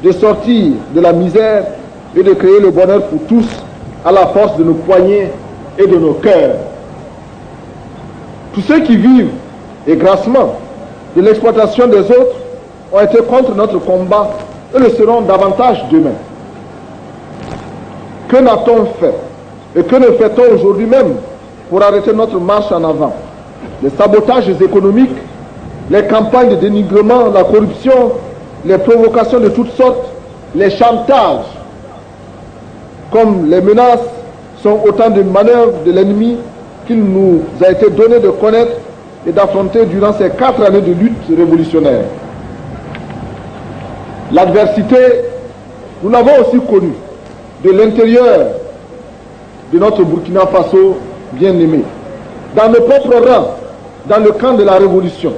de sortir de la misère et de créer le bonheur pour tous à la force de nos poignets et de nos cœurs. Tous ceux qui vivent, et grassement, de l'exploitation des autres ont été contre notre combat et le seront davantage demain. Que n'a-t-on fait et que ne fait-on aujourd'hui même pour arrêter notre marche en avant? Les sabotages économiques, les campagnes de dénigrement, la corruption, les provocations de toutes sortes, les chantages, comme les menaces, sont autant de manœuvres de l'ennemi qu'il nous a été donné de connaître et d'affronter durant ces 4 années de lutte révolutionnaire. L'adversité, nous l'avons aussi connue de l'intérieur de notre Burkina Faso bien-aimé, dans nos propres rangs, dans le camp de la révolution.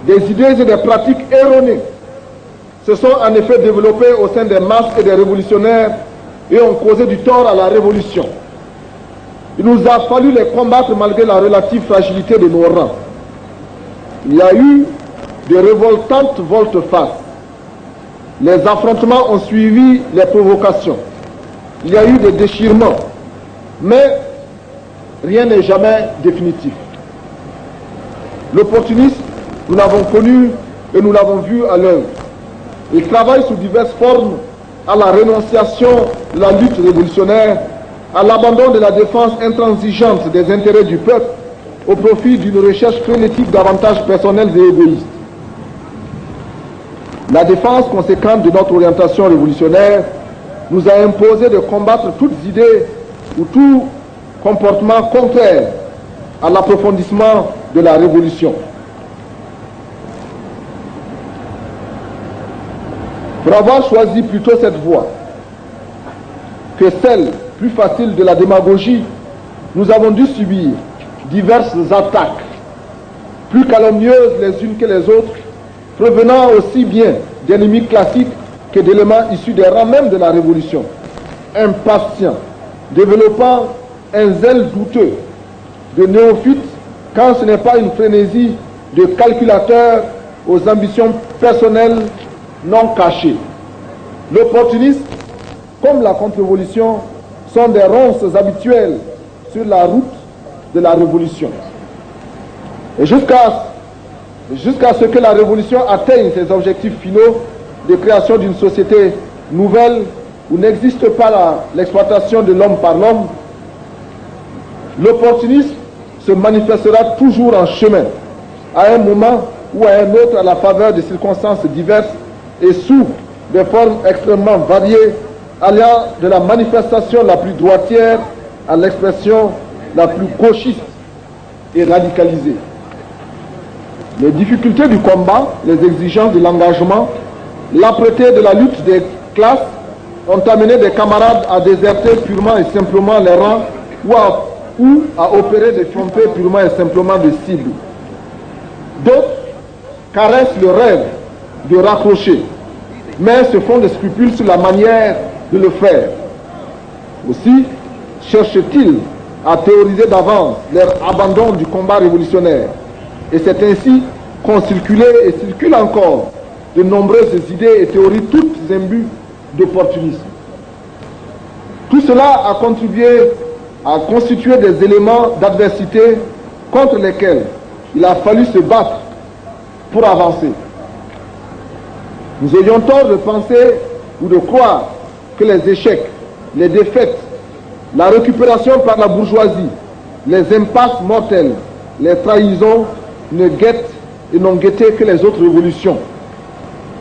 Des idées et des pratiques erronées se sont en effet développées au sein des masses et des révolutionnaires et ont causé du tort à la révolution. Il nous a fallu les combattre malgré la relative fragilité de nos rangs. Il y a eu de révoltantes volte-face. Les affrontements ont suivi les provocations. Il y a eu des déchirements. Mais rien n'est jamais définitif. L'opportunisme, nous l'avons connu et nous l'avons vu à l'œuvre. Il travaille sous diverses formes à la rénonciation de la lutte révolutionnaire, à l'abandon de la défense intransigeante des intérêts du peuple au profit d'une recherche frénétique d'avantages personnels et égoïstes. La défense conséquente de notre orientation révolutionnaire nous a imposé de combattre toutes idées ou tout comportement contraire à l'approfondissement de la révolution. Pour avoir choisi plutôt cette voie que celle plus facile de la démagogie, nous avons dû subir diverses attaques, plus calomnieuses les unes que les autres, provenant aussi bien d'ennemis classiques que d'éléments issus des rangs même de la Révolution, impatients, développant un zèle douteux de néophytes quand ce n'est pas une frénésie de calculateurs aux ambitions personnelles non cachées. L'opportunisme, comme la contre-révolution, sont des ronces habituelles sur la route de la révolution. Et jusqu'à ce que la révolution atteigne ses objectifs finaux de création d'une société nouvelle où n'existe pas l'exploitation de l'homme par l'homme, l'opportunisme se manifestera toujours en chemin, à un moment ou à un autre, à la faveur de circonstances diverses et sous des formes extrêmement variées, allant de la manifestation la plus droitière à l'expression la plus gauchiste et radicalisée. Les difficultés du combat, les exigences de l'engagement, l'âpreté de la lutte des classes ont amené des camarades à déserter purement et simplement les rangs ou à opérer des trompées purement et simplement de cibles. D'autres caressent le rêve de raccrocher, mais se font des scrupules sur la manière de le faire. Aussi cherchent-ils à théoriser d'avance leur abandon du combat révolutionnaire. Et c'est ainsi qu'ont circulé et circulent encore de nombreuses idées et théories, toutes imbues d'opportunisme. Tout cela a contribué à constituer des éléments d'adversité contre lesquels il a fallu se battre pour avancer. Nous ayons tort de penser ou de croire que les échecs, les défaites, la récupération par la bourgeoisie, les impasses mortelles, les trahisons ne guettent et n'ont guetté que les autres révolutions.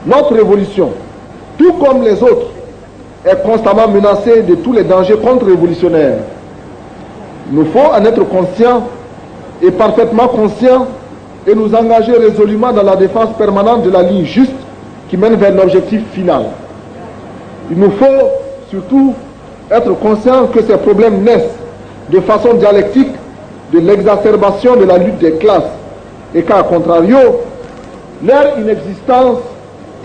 Notre révolution, tout comme les autres, est constamment menacée de tous les dangers contre-révolutionnaires. Il nous faut en être conscients et parfaitement conscients et nous engager résolument dans la défense permanente de la ligne juste qui mène vers l'objectif final. Il nous faut surtout être conscients que ces problèmes naissent de façon dialectique de l'exacerbation de la lutte des classes et qu'à contrario, leur inexistence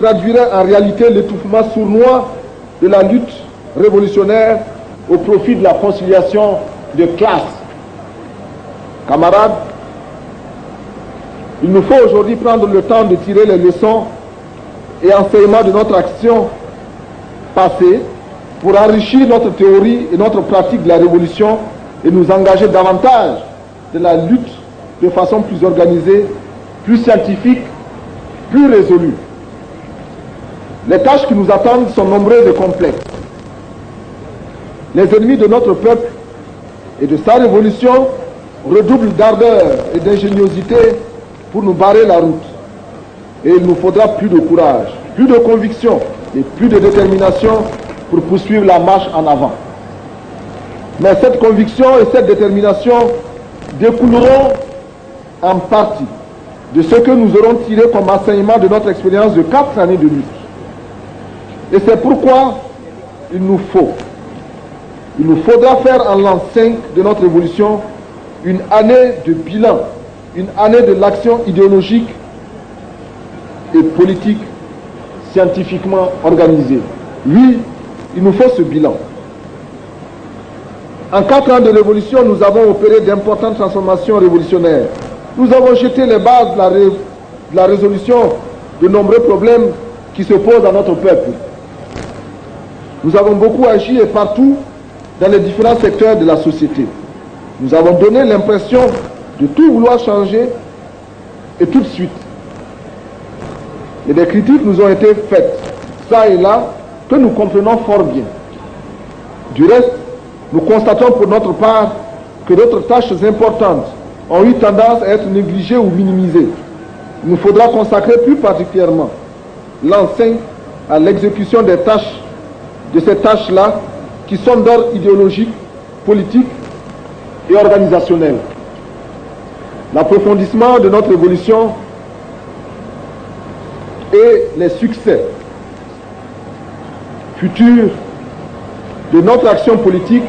traduirait en réalité l'étouffement sournois de la lutte révolutionnaire au profit de la conciliation de classes. Camarades, il nous faut aujourd'hui prendre le temps de tirer les leçons et enseignements de notre action passé pour enrichir notre théorie et notre pratique de la révolution et nous engager davantage de la lutte de façon plus organisée, plus scientifique, plus résolue. Les tâches qui nous attendent sont nombreuses et complexes. Les ennemis de notre peuple et de sa révolution redoublent d'ardeur et d'ingéniosité pour nous barrer la route. Et il nous faudra plus de courage, plus de conviction et plus de détermination pour poursuivre la marche en avant. Mais cette conviction et cette détermination découleront en partie de ce que nous aurons tiré comme enseignement de notre expérience de 4 années de lutte. Et c'est pourquoi il nous faudra faire en l'an 5 de notre évolution une année de bilan, une année de l'action idéologique et politique scientifiquement organisée. Oui, il nous faut ce bilan. En 4 ans de révolution, nous avons opéré d'importantes transformations révolutionnaires. Nous avons jeté les bases de la résolution de nombreux problèmes qui se posent à notre peuple. Nous avons beaucoup agi et partout dans les différents secteurs de la société. Nous avons donné l'impression de tout vouloir changer et tout de suite. Et des critiques nous ont été faites, ça et là, que nous comprenons fort bien. Du reste, nous constatons pour notre part que d'autres tâches importantes ont eu tendance à être négligées ou minimisées. Il nous faudra consacrer plus particulièrement l'an 5 à l'exécution des tâches, de ces tâches-là, qui sont d'ordre idéologique, politique et organisationnel. L'approfondissement de notre évolution et les succès futurs de notre action politique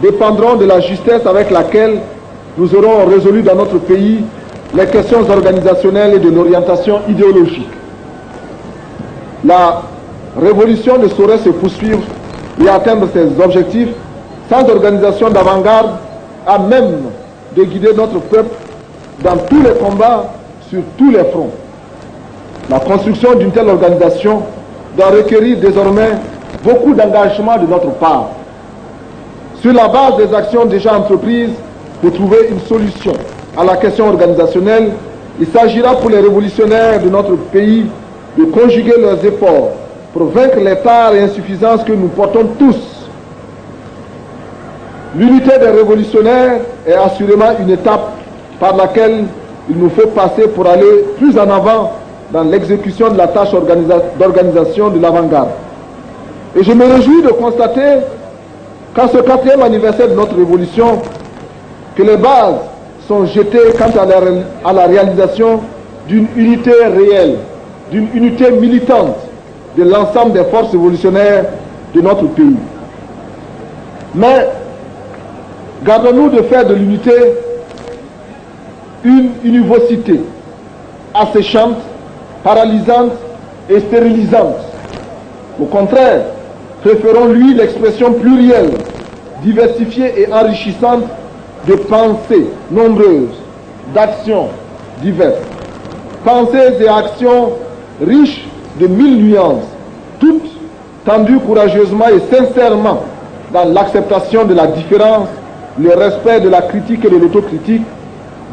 dépendront de la justesse avec laquelle nous aurons résolu dans notre pays les questions organisationnelles et de l'orientation idéologique. La révolution ne saurait se poursuivre et atteindre ses objectifs sans organisation d'avant-garde à même de guider notre peuple dans tous les combats, sur tous les fronts. La construction d'une telle organisation doit requérir désormais beaucoup d'engagement de notre part. Sur la base des actions déjà entreprises pour trouver une solution à la question organisationnelle, il s'agira pour les révolutionnaires de notre pays de conjuguer leurs efforts pour vaincre les tares et insuffisances que nous portons tous. L'unité des révolutionnaires est assurément une étape par laquelle il nous faut passer pour aller plus en avant dans l'exécution de la tâche d'organisation de l'avant-garde. Et je me réjouis de constater qu'en ce 4e anniversaire de notre révolution, que les bases sont jetées quant à la réalisation d'une unité réelle, d'une unité militante de l'ensemble des forces révolutionnaires de notre pays. Mais gardons-nous de faire de l'unité une univocité asséchante, paralysante et stérilisante. Au contraire, préférons-lui l'expression plurielle, diversifiée et enrichissante de pensées nombreuses, d'actions diverses. Pensées et actions riches de 1000 nuances, toutes tendues courageusement et sincèrement dans l'acceptation de la différence, le respect de la critique et de l'autocritique,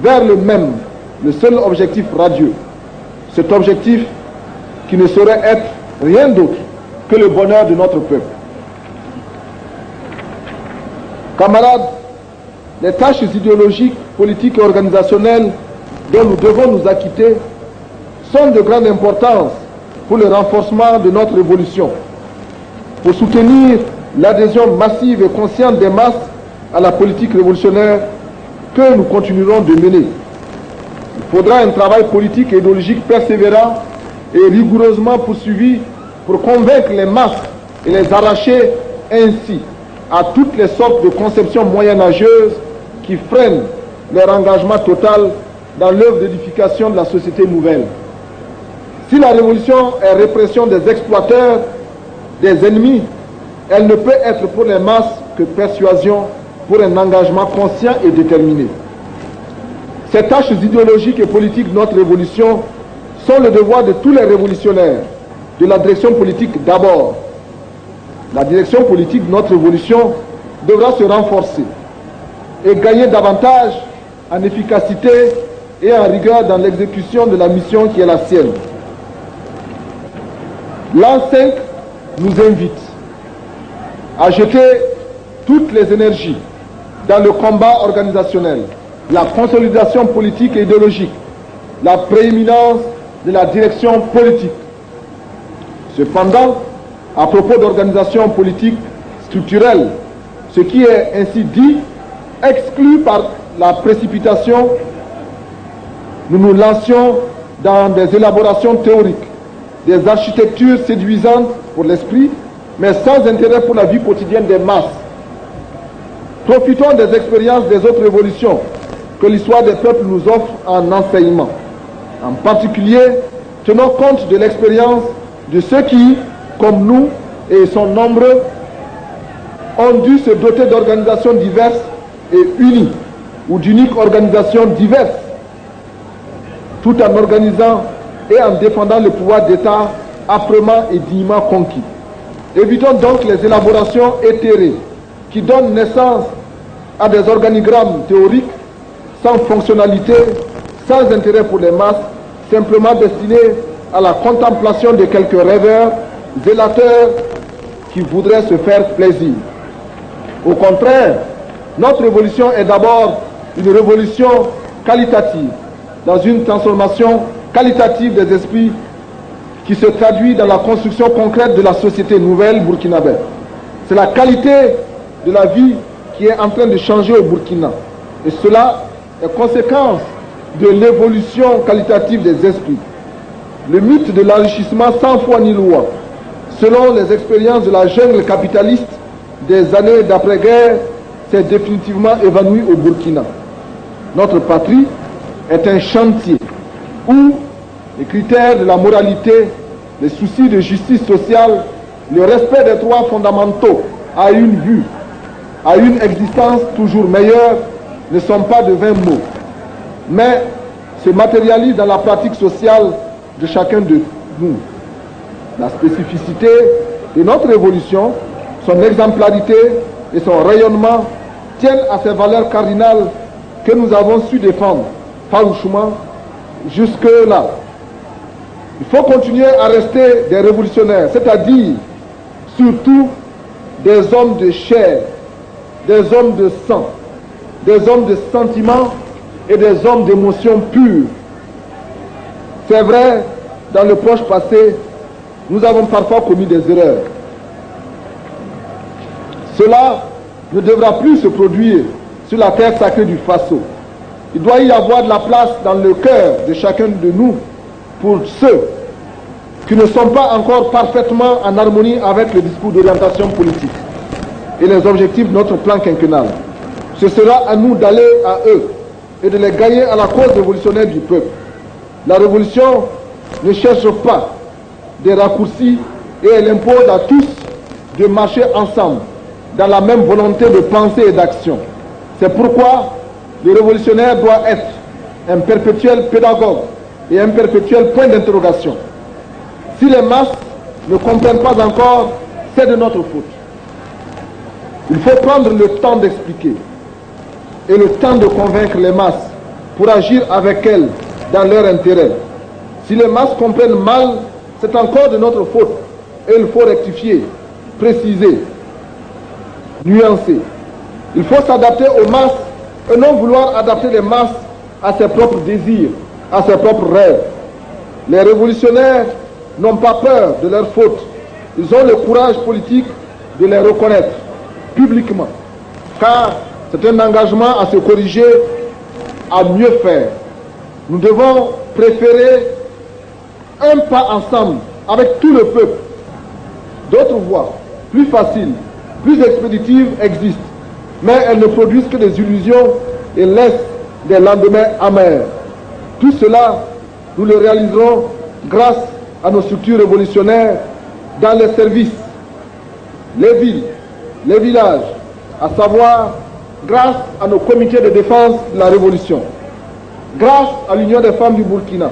vers le seul objectif radieux. Cet objectif qui ne saurait être rien d'autre que le bonheur de notre peuple. Camarades, les tâches idéologiques, politiques et organisationnelles dont nous devons nous acquitter sont de grande importance pour le renforcement de notre évolution, pour soutenir l'adhésion massive et consciente des masses à la politique révolutionnaire que nous continuerons de mener. Il faudra un travail politique et idéologique persévérant et rigoureusement poursuivi pour convaincre les masses et les arracher ainsi à toutes les sortes de conceptions moyenâgeuses qui freinent leur engagement total dans l'œuvre d'édification de la société nouvelle. Si la révolution est répression des exploiteurs, des ennemis, elle ne peut être pour les masses que persuasion pour un engagement conscient et déterminé. Ces tâches idéologiques et politiques de notre révolution sont le devoir de tous les révolutionnaires, de la direction politique d'abord, La direction politique de notre révolution devra se renforcer et gagner davantage en efficacité et en rigueur dans l'exécution de la mission qui est la sienne. L'an 5 nous invite à jeter toutes les énergies dans le combat organisationnel, la consolidation politique et idéologique, la prééminence de la direction politique. Cependant, à propos d'organisation politique structurelle, ce qui est ainsi dit exclu par la précipitation, nous nous lancions dans des élaborations théoriques, des architectures séduisantes pour l'esprit, mais sans intérêt pour la vie quotidienne des masses. Profitons des expériences des autres révolutions que l'histoire des peuples nous offre en enseignement. En particulier, tenons compte de l'expérience de ceux qui, comme nous, et ils sont nombreux, ont dû se doter d'organisations diverses et unies, ou d'uniques organisations diverses, tout en organisant et en défendant le pouvoir d'État âprement et dignement conquis. Évitons donc les élaborations éthérées qui donnent naissance à des organigrammes théoriques sans fonctionnalité, sans intérêt pour les masses, simplement destinés à la contemplation de quelques rêveurs, zélateurs qui voudraient se faire plaisir. Au contraire, notre révolution est d'abord une révolution qualitative, dans une transformation qualitative des esprits qui se traduit dans la construction concrète de la société nouvelle burkinabé. C'est la qualité de la vie qui est en train de changer au Burkina. Et cela est conséquence de l'évolution qualitative des esprits. Le mythe de l'enrichissement sans foi ni loi, selon les expériences de la jungle capitaliste des années d'après-guerre, s'est définitivement évanoui au Burkina. Notre patrie est un chantier où les critères de la moralité, les soucis de justice sociale, le respect des droits fondamentaux à une vue, à une existence toujours meilleure, ne sont pas de vains mots, mais se matérialisent dans la pratique sociale de chacun de nous. La spécificité de notre révolution, son exemplarité et son rayonnement tiennent à ces valeurs cardinales que nous avons su défendre farouchement jusque-là. Il faut continuer à rester des révolutionnaires, c'est-à-dire surtout des hommes de chair, des hommes de sang, des hommes de sentiments et des hommes d'émotions pures. C'est vrai, dans le proche passé, nous avons parfois commis des erreurs. Cela ne devra plus se produire sur la terre sacrée du Faso. Il doit y avoir de la place dans le cœur de chacun de nous pour ceux qui ne sont pas encore parfaitement en harmonie avec le discours d'orientation politique et les objectifs de notre plan quinquennal. Ce sera à nous d'aller à eux et de les gagner à la cause révolutionnaire du peuple. La révolution ne cherche pas des raccourcis et elle impose à tous de marcher ensemble dans la même volonté de pensée et d'action. C'est pourquoi le révolutionnaire doit être un perpétuel pédagogue et un perpétuel point d'interrogation. Si les masses ne comprennent pas encore, c'est de notre faute. Il faut prendre le temps d'expliquer et le temps de convaincre les masses pour agir avec elles dans leur intérêt. Si les masses comprennent mal, c'est encore de notre faute et il faut rectifier, préciser, nuancer. Il faut s'adapter aux masses et non vouloir adapter les masses à ses propres désirs, à ses propres rêves. Les révolutionnaires n'ont pas peur de leurs fautes. Ils ont le courage politique de les reconnaître publiquement, car c'est un engagement à se corriger, à mieux faire. Nous devons préférer un pas ensemble avec tout le peuple. D'autres voies, plus faciles, plus expéditives existent, mais elles ne produisent que des illusions et laissent des lendemains amers. Tout cela, nous le réaliserons grâce à nos structures révolutionnaires dans les services, les villes, les villages, à savoir grâce à nos comités de défense de la révolution, grâce à l'Union des femmes du Burkina,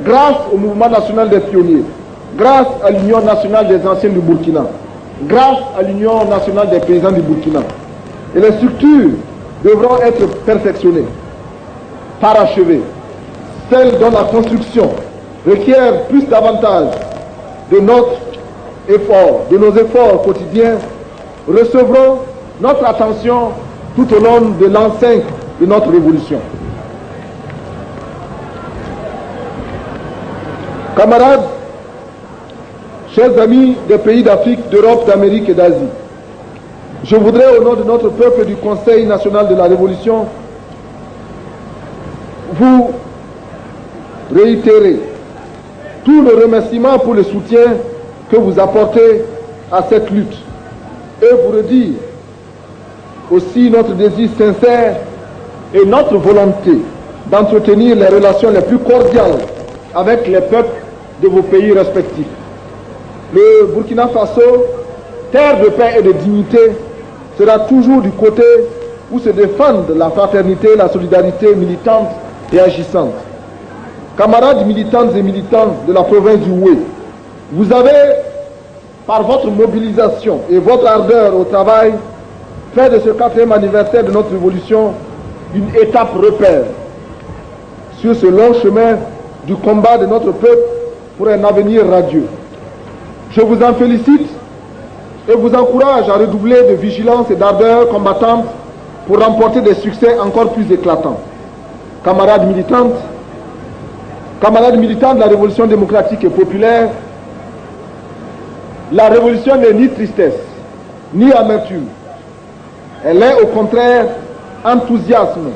grâce au mouvement national des pionniers, grâce à l'Union nationale des anciens du Burkina. grâce à l'Union nationale des paysans du Burkina. Et les structures devront être perfectionnées, parachevées. Celles dont la construction requiert plus d'avantages de notre effort, de nos efforts quotidiens, recevront notre attention tout au long de l'an 5 de notre révolution. Camarades, chers amis des pays d'Afrique, d'Europe, d'Amérique et d'Asie, je voudrais, au nom de notre peuple et du Conseil national de la Révolution, vous réitérer tout le remerciement pour le soutien que vous apportez à cette lutte et vous redire aussi notre désir sincère et notre volonté d'entretenir les relations les plus cordiales avec les peuples de vos pays respectifs. Le Burkina Faso, terre de paix et de dignité, sera toujours du côté où se défendent la fraternité, la solidarité militante et agissante. Camarades militantes et militants de la province du Houé, vous avez, par votre mobilisation et votre ardeur au travail, fait de ce 4e anniversaire de notre révolution une étape repère sur ce long chemin du combat de notre peuple pour un avenir radieux. Je vous en félicite et vous encourage à redoubler de vigilance et d'ardeur combattante pour remporter des succès encore plus éclatants. Camarades militantes de la Révolution démocratique et populaire, la révolution n'est ni tristesse, ni amertume. Elle est au contraire enthousiasme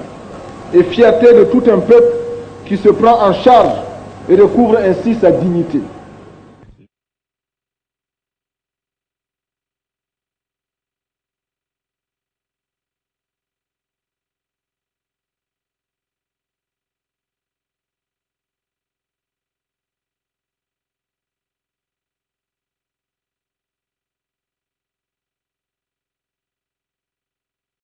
et fierté de tout un peuple qui se prend en charge et recouvre ainsi sa dignité.